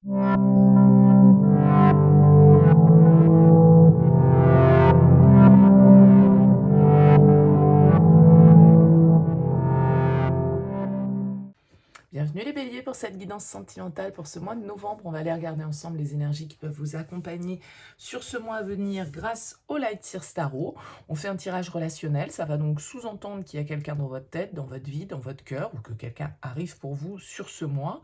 Bienvenue les béliers pour cette guidance sentimentale pour ce mois de novembre. On va aller regarder ensemble les énergies qui peuvent vous accompagner sur ce mois à venir grâce au Light Seers Tarot. On fait un tirage relationnel, ça va donc sous-entendre qu'il y a quelqu'un dans votre tête, dans votre vie, dans votre cœur, ou que quelqu'un arrive pour vous sur ce mois.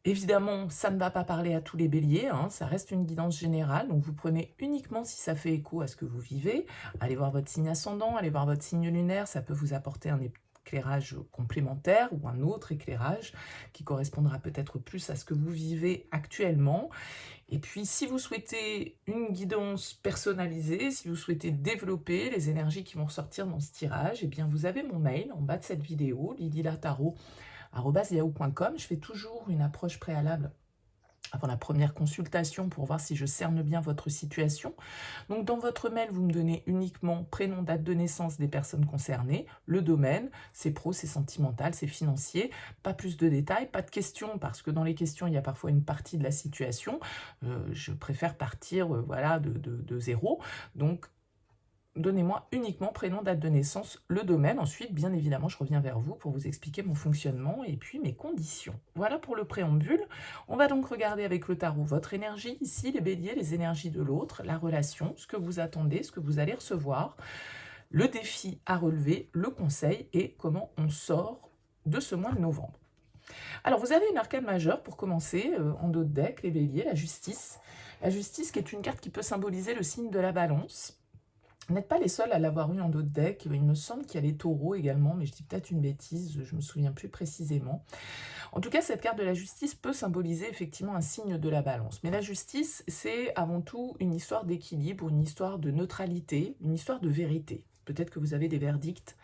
Évidemment, ça ne va pas parler à tous les béliers, hein, ça reste une guidance générale, donc vous prenez uniquement si ça fait écho à ce que vous vivez. Allez voir votre signe ascendant, allez voir votre signe lunaire, ça peut vous apporter un éclairage complémentaire ou un autre éclairage qui correspondra peut-être plus à ce que vous vivez actuellement. Et puis, si vous souhaitez une guidance personnalisée, si vous souhaitez développer les énergies qui vont ressortir dans ce tirage, eh bien, vous avez mon mail en bas de cette vidéo, lilylatarot@yahoo.com. Je fais toujours une approche préalable avant la première consultation pour voir si je cerne bien votre situation. Donc dans votre mail, vous me donnez uniquement prénom, date de naissance des personnes concernées, le domaine, c'est pro, c'est sentimental, c'est financier, pas plus de détails, pas de questions, parce que dans les questions, il y a parfois une partie de la situation. Je préfère partir voilà, de zéro. Donc donnez-moi uniquement prénom, date de naissance, le domaine. Ensuite, bien évidemment, je reviens vers vous pour vous expliquer mon fonctionnement et puis mes conditions. Voilà pour le préambule. On va donc regarder avec le tarot votre énergie ici, les béliers, les énergies de l'autre, la relation, ce que vous attendez, ce que vous allez recevoir, le défi à relever, le conseil et comment on sort de ce mois de novembre. Alors, vous avez une arcane majeure pour commencer, en dos de deck, les béliers, la justice. La justice qui est une carte qui peut symboliser le signe de la balance. Vous n'êtes pas les seuls à l'avoir eu en dos de deck. Il me semble qu'il y a les taureaux également, mais je dis peut-être une bêtise, je ne me souviens plus précisément. En tout cas, cette carte de la justice peut symboliser effectivement un signe de la balance. Mais la justice, c'est avant tout une histoire d'équilibre, une histoire de neutralité, une histoire de vérité. Peut-être que vous avez des verdicts,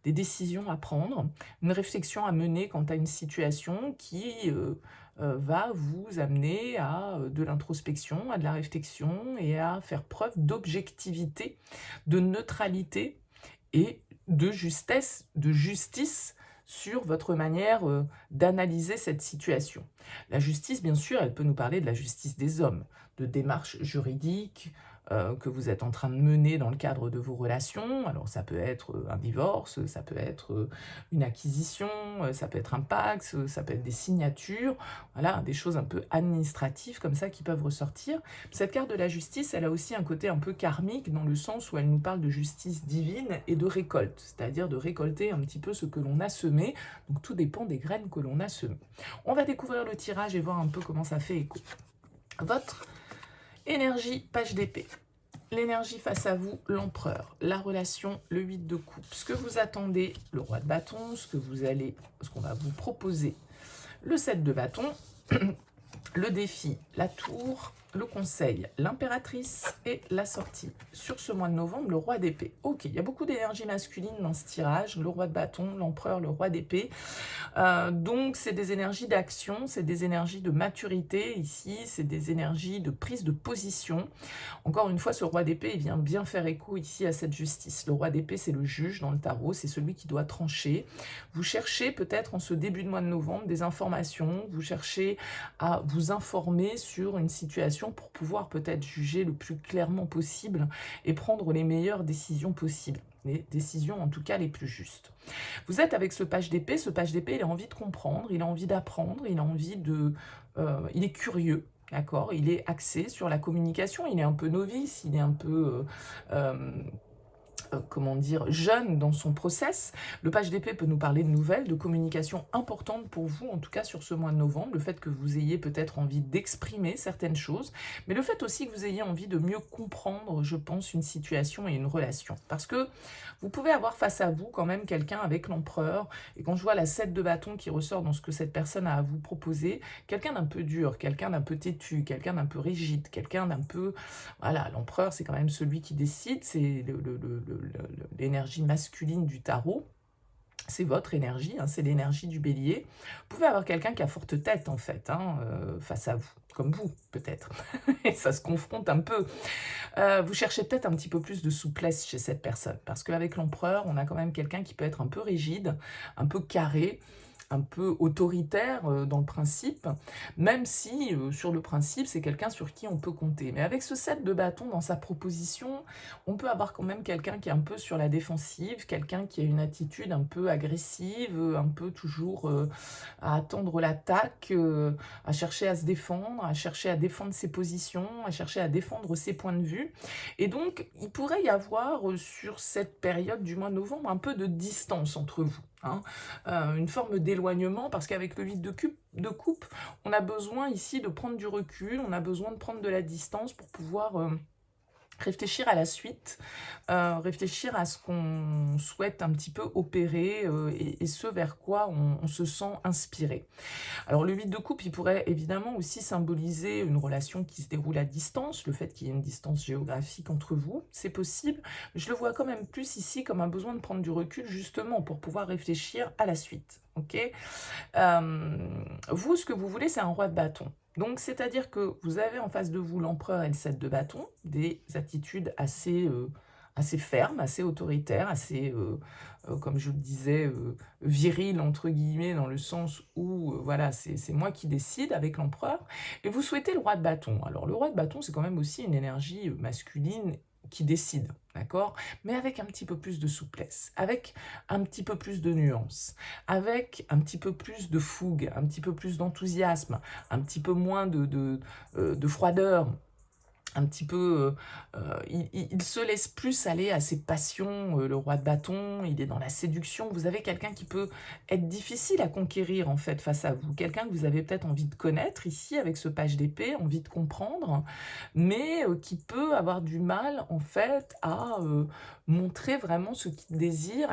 des décisions à prendre, une réflexion à mener quant à une situation qui va vous amener à de l'introspection, à de la réflexion et à faire preuve d'objectivité, de neutralité et de justesse, sur votre manière d'analyser cette situation. La justice, bien sûr, elle peut nous parler de la justice des hommes, de démarches juridiques, que vous êtes en train de mener dans le cadre de vos relations. Alors ça peut être un divorce, ça peut être une acquisition, ça peut être un Pacs, ça peut être des signatures, voilà, des choses un peu administratives comme ça qui peuvent ressortir. Cette carte de la justice, elle a aussi un côté un peu karmique dans le sens où elle nous parle de justice divine et de récolte, c'est-à-dire de récolter un petit peu ce que l'on a semé, donc tout dépend des graines que l'on a semées. On va découvrir le tirage et voir un peu comment ça fait écho. Votre énergie, page d'épée. L'énergie face à vous, l'empereur. La relation, le 8 de coupe. Ce que vous attendez, le roi de bâton. Ce qu'on va vous proposer, le 7 de bâton. Le défi, la tour. Le conseil, l'impératrice et la sortie. Sur ce mois de novembre, le roi d'épée. Ok, il y a beaucoup d'énergie masculine dans ce tirage. Le roi de bâton, l'empereur, le roi d'épée. Donc, c'est des énergies d'action, c'est des énergies de maturité ici, c'est des énergies de prise de position. Encore une fois, ce roi d'épée, il vient bien faire écho ici à cette justice. Le roi d'épée, c'est le juge dans le tarot, c'est celui qui doit trancher. Vous cherchez peut-être en ce début de mois de novembre des informations, vous cherchez à vous informer sur une situation pour pouvoir peut-être juger le plus clairement possible et prendre les meilleures décisions possibles. Les décisions en tout cas les plus justes. Vous êtes avec ce page d'épée, il a envie de comprendre, il a envie d'apprendre, il a envie de... il est curieux, d'accord. Il est axé sur la communication, il est un peu novice, il est un peu... comment dire, jeune dans son process. Le page d'épée peut nous parler de nouvelles, de communication importantes pour vous, en tout cas sur ce mois de novembre, le fait que vous ayez peut-être envie d'exprimer certaines choses, mais le fait aussi que vous ayez envie de mieux comprendre, je pense, une situation et une relation. Parce que vous pouvez avoir face à vous quand même quelqu'un avec l'empereur, et quand je vois la 7 de bâton qui ressort dans ce que cette personne a à vous proposer, quelqu'un d'un peu dur, quelqu'un d'un peu têtu, quelqu'un d'un peu rigide, quelqu'un d'un peu... Voilà, l'empereur, c'est quand même celui qui décide, c'est l'énergie masculine du tarot, c'est votre énergie, hein, c'est l'énergie du bélier. Vous pouvez avoir quelqu'un qui a forte tête, en fait, face à vous, comme vous, peut-être. Et ça se confronte un peu. Vous cherchez peut-être un petit peu plus de souplesse chez cette personne, parce qu'avec l'empereur, on a quand même quelqu'un qui peut être un peu rigide, un peu carré, un peu autoritaire dans le principe, même si sur le principe, c'est quelqu'un sur qui on peut compter. Mais avec ce 7 de bâton dans sa proposition, on peut avoir quand même quelqu'un qui est un peu sur la défensive, quelqu'un qui a une attitude un peu agressive, un peu toujours à attendre l'attaque, à chercher à se défendre, à chercher à défendre ses positions, à chercher à défendre ses points de vue. Et donc, il pourrait y avoir sur cette période du mois de novembre un peu de distance entre vous, hein. Une forme d'éloignement, parce qu'avec le vide de coupe, on a besoin ici de prendre du recul, on a besoin de prendre de la distance pour pouvoir réfléchir à la suite, réfléchir à ce qu'on souhaite un petit peu opérer et ce vers quoi on se sent inspiré. Alors le 8 de coupe, il pourrait évidemment aussi symboliser une relation qui se déroule à distance, le fait qu'il y ait une distance géographique entre vous, c'est possible. Je le vois quand même plus ici comme un besoin de prendre du recul justement pour pouvoir réfléchir à la suite. Ok. Vous, ce que vous voulez, c'est un roi de bâton. Donc, c'est-à-dire que vous avez en face de vous l'empereur et le 7 de bâton, des attitudes assez fermes, assez autoritaires, assez, comme je le disais, viriles, entre guillemets, dans le sens où, voilà, c'est moi qui décide avec l'empereur, et vous souhaitez le roi de bâton. Alors, le roi de bâton, c'est quand même aussi une énergie masculine qui décide, d'accord? Mais avec un petit peu plus de souplesse, avec un petit peu plus de nuances, avec un petit peu plus de fougue, un petit peu plus d'enthousiasme, un petit peu moins de froideur, un petit peu, il se laisse plus aller à ses passions, le roi de bâton, il est dans la séduction. Vous avez quelqu'un qui peut être difficile à conquérir en fait face à vous, quelqu'un que vous avez peut-être envie de connaître ici avec ce page d'épée, envie de comprendre, mais qui peut avoir du mal en fait à montrer vraiment ce qu'il désire,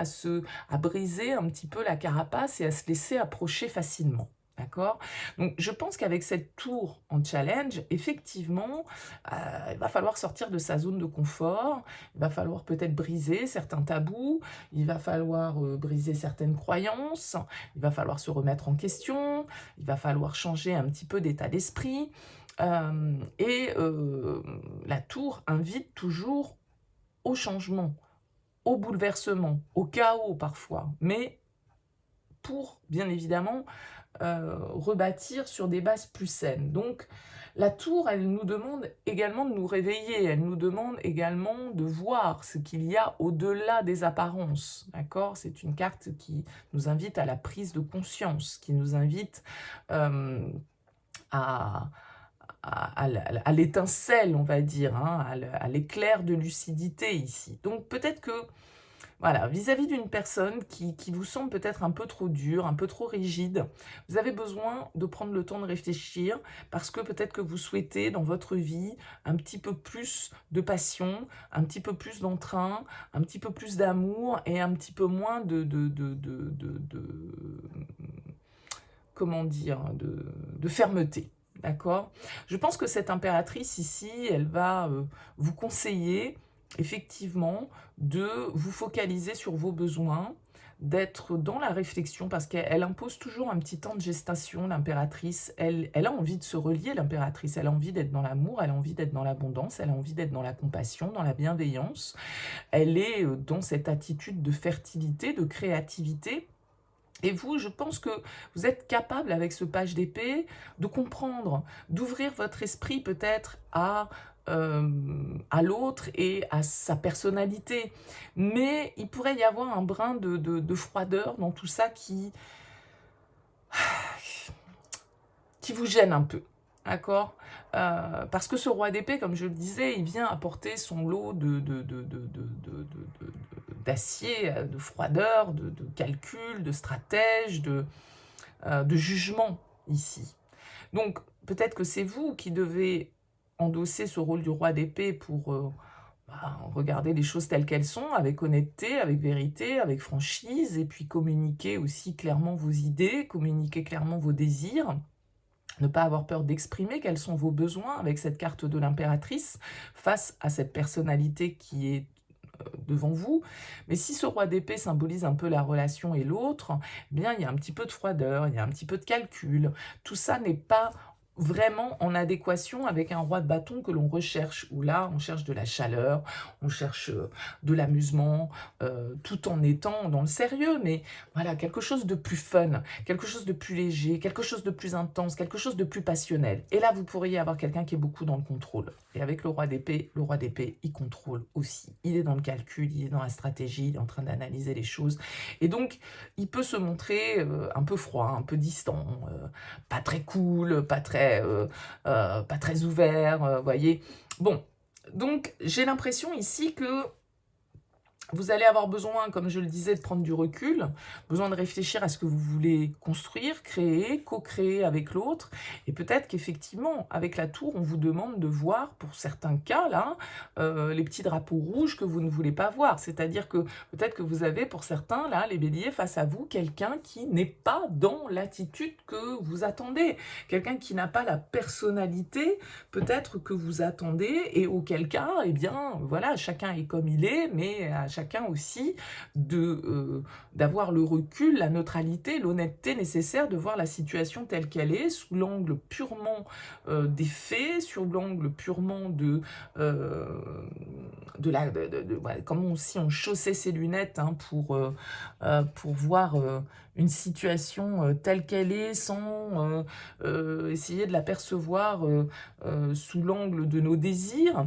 à briser un petit peu la carapace et à se laisser approcher facilement. D'accord? Donc, je pense qu'avec cette tour en challenge, effectivement, il va falloir sortir de sa zone de confort, il va falloir peut-être briser certains tabous, il va falloir briser certaines croyances, il va falloir se remettre en question, il va falloir changer un petit peu d'état d'esprit. La tour invite toujours au changement, au bouleversement, au chaos parfois, mais pour, bien évidemment, rebâtir sur des bases plus saines. Donc, la tour, elle nous demande également de nous réveiller, elle nous demande également de voir ce qu'il y a au-delà des apparences, d'accord? C'est une carte qui nous invite à la prise de conscience, qui nous invite à, à l'étincelle, on va dire, hein, à l'éclair de lucidité ici. Donc, peut-être que voilà, vis-à-vis d'une personne qui vous semble peut-être un peu trop dure, un peu trop rigide, vous avez besoin de prendre le temps de réfléchir parce que peut-être que vous souhaitez dans votre vie un petit peu plus de passion, un petit peu plus d'entrain, un petit peu plus d'amour et un petit peu moins comment dire, de fermeté. D'accord? Je pense que cette impératrice ici, elle va vous conseiller effectivement de vous focaliser sur vos besoins, d'être dans la réflexion, parce qu'elle impose toujours un petit temps de gestation, l'impératrice. Elle a envie de se relier, l'impératrice. Elle a envie d'être dans l'amour, elle a envie d'être dans l'abondance, elle a envie d'être dans la compassion, dans la bienveillance. Elle est dans cette attitude de fertilité, de créativité. Et vous, je pense que vous êtes capable, avec ce page d'épée, de comprendre, d'ouvrir votre esprit peut-être à l'autre et à sa personnalité. Mais il pourrait y avoir un brin de froideur dans tout ça qui vous gêne un peu. D'accord? Parce que ce roi d'épée, comme je le disais, il vient apporter son lot d'acier, de froideur, de calcul, de stratège, de jugement ici. Donc, peut-être que c'est vous qui devez endosser ce rôle du roi d'épée pour regarder les choses telles qu'elles sont, avec honnêteté, avec vérité, avec franchise, et puis communiquer aussi clairement vos idées, communiquer clairement vos désirs. Ne pas avoir peur d'exprimer quels sont vos besoins avec cette carte de l'impératrice face à cette personnalité qui est devant vous. Mais si ce roi d'épée symbolise un peu la relation et l'autre, eh bien il y a un petit peu de froideur, il y a un petit peu de calcul. Tout ça n'est pas vraiment en adéquation avec un roi de bâton que l'on recherche, où là, on cherche de la chaleur, on cherche de l'amusement, tout en étant dans le sérieux, mais voilà, quelque chose de plus fun, quelque chose de plus léger, quelque chose de plus intense, quelque chose de plus passionnel. Et là, vous pourriez avoir quelqu'un qui est beaucoup dans le contrôle. Et avec le roi d'épée, il contrôle aussi. Il est dans le calcul, il est dans la stratégie, il est en train d'analyser les choses. Et donc, il peut se montrer un peu froid, un peu distant, pas très cool, pas très ouvert, voyez. Bon, donc j'ai l'impression ici que vous allez avoir besoin, comme je le disais, de prendre du recul, besoin de réfléchir à ce que vous voulez construire, créer, co-créer avec l'autre. Et peut-être qu'effectivement, avec la tour, on vous demande de voir, pour certains cas, là, les petits drapeaux rouges que vous ne voulez pas voir. C'est-à-dire que peut-être que vous avez, pour certains, là, les béliers, face à vous, quelqu'un qui n'est pas dans l'attitude que vous attendez. Quelqu'un qui n'a pas la personnalité, peut-être, que vous attendez, et auquel cas, eh bien, voilà, chacun est comme il est, mais à chacun aussi d'avoir le recul, la neutralité, l'honnêteté nécessaire de voir la situation telle qu'elle est, sous l'angle purement des faits, sous l'angle purement voilà, comme si on chaussait ses lunettes hein, pour voir une situation telle qu'elle est, sans essayer de la percevoir sous l'angle de nos désirs.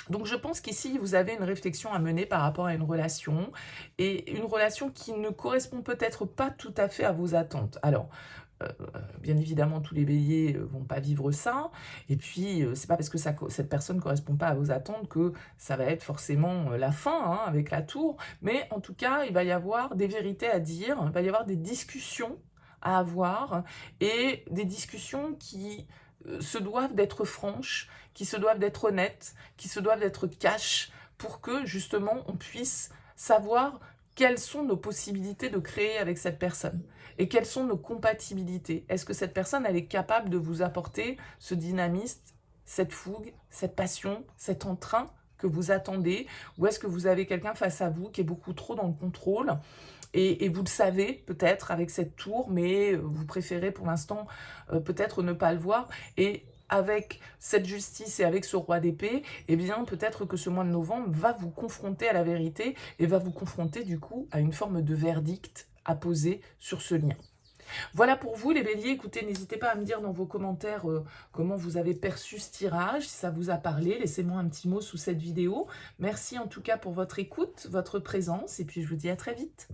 Donc je pense qu'ici, vous avez une réflexion à mener par rapport à une relation, et une relation qui ne correspond peut-être pas tout à fait à vos attentes. Alors, bien évidemment, tous les béliers vont pas vivre ça, et puis c'est pas parce que cette personne ne correspond pas à vos attentes que ça va être forcément la fin hein, avec la tour, mais en tout cas, il va y avoir des vérités à dire, il va y avoir des discussions à avoir, et des discussions qui se doivent d'être franches, qui se doivent d'être honnêtes, qui se doivent d'être cash, pour que justement on puisse savoir quelles sont nos possibilités de créer avec cette personne et quelles sont nos compatibilités. Est-ce que cette personne elle est capable de vous apporter ce dynamisme, cette fougue, cette passion, cet entrain que vous attendez, ou est-ce que vous avez quelqu'un face à vous qui est beaucoup trop dans le contrôle et vous le savez peut-être avec cette tour, mais vous préférez pour l'instant peut-être ne pas le voir. Et avec cette justice et avec ce roi d'épée, eh bien peut-être que ce mois de novembre va vous confronter à la vérité et va vous confronter du coup à une forme de verdict à poser sur ce lien. Voilà pour vous les béliers, écoutez, n'hésitez pas à me dire dans vos commentaires comment vous avez perçu ce tirage, si ça vous a parlé, laissez-moi un petit mot sous cette vidéo. Merci en tout cas pour votre écoute, votre présence, et puis je vous dis à très vite.